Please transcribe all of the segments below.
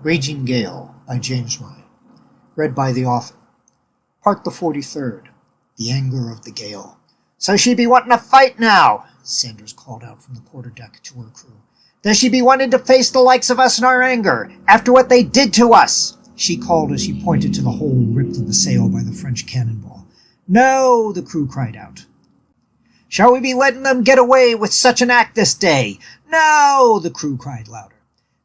Raging Gale by James Ryan. Read by the author. Part the 43rd. The Anger of the Gale. "So she be wanting to fight now," Sanders called out from the quarterdeck to her crew. "Does she be wanting to face the likes of us in our anger, after what they did to us?" she called as she pointed to the hole ripped in the sail by the French cannonball. "No," the crew cried out. "Shall we be letting them get away with such an act this day?" "No," the crew cried louder.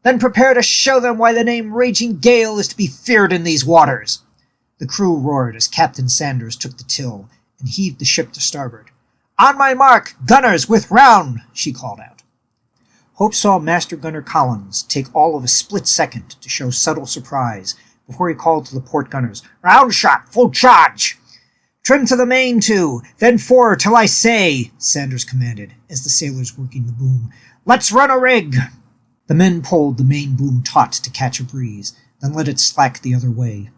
"Then prepare to show them why the name Raging Gale is to be feared in these waters." The crew roared as Captain Sanders took the till and heaved the ship to starboard. "On my mark, gunners, with round," she called out. Hope saw Master Gunner Collins take all of a split second to show subtle surprise before he called to the port gunners, "Round shot, full charge!" "Trim to the main to, then fore till I say," Sanders commanded, as the sailors working the boom. "Let's run a rig!" The men pulled the main boom taut to catch a breeze, then let it slack the other way.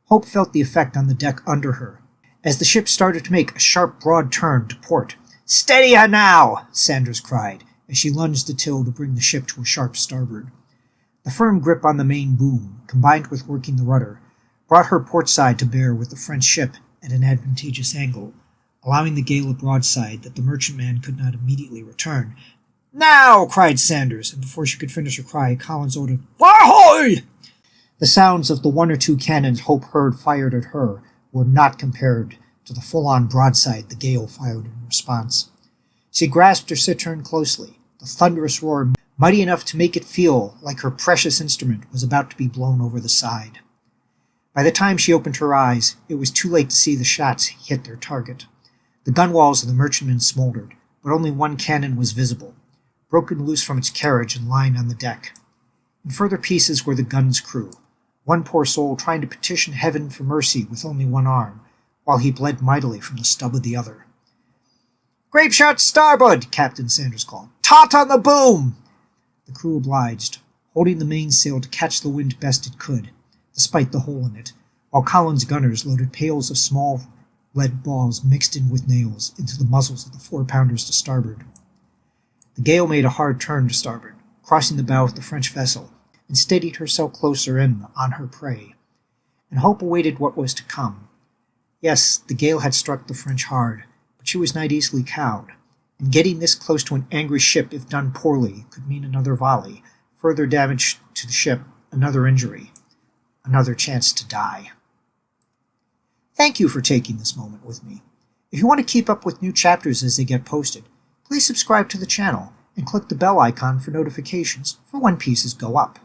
Hope felt the effect on the deck under her, as the ship started to make a sharp, broad turn to port. "Steady her now!" Sanders cried, as she lunged the till to bring the ship to a sharp starboard. The firm grip on the main boom, combined with working the rudder, brought her port side to bear with the French ship at an advantageous angle, allowing the gale a broadside that the merchantman could not immediately return. "Now!" cried Sanders, and before she could finish her cry, Collins ordered, "Ahoy!" The sounds of the one or two cannons Hope heard fired at her were not compared to the full-on broadside the Gale fired in response. She grasped her cittern closely, the thunderous roar mighty enough to make it feel like her precious instrument was about to be blown over the side. By the time she opened her eyes, it was too late to see the shots hit their target. The gunwales of the merchantman smoldered, but only one cannon was visible, broken loose from its carriage and lying on the deck. In further pieces were the gun's crew, one poor soul trying to petition heaven for mercy with only one arm, while he bled mightily from the stub of the other. "Grape shot starboard!" Captain Sanders called. "Taut on the boom!" The crew obliged, holding the mainsail to catch the wind best it could, despite the hole in it, while Collins' gunners loaded pails of small lead balls mixed in with nails into the muzzles of the 4-pounders to starboard. The Gale made a hard turn to starboard, crossing the bow of the French vessel, and steadied herself closer in on her prey, and Hope awaited what was to come. Yes, the Gale had struck the French hard, but she was not easily cowed, and getting this close to an angry ship, if done poorly, could mean another volley, further damage to the ship, another injury, another chance to die. Thank you for taking this moment with me. If you want to keep up with new chapters as they get posted, please subscribe to the channel and click the bell icon for notifications for when pieces go up.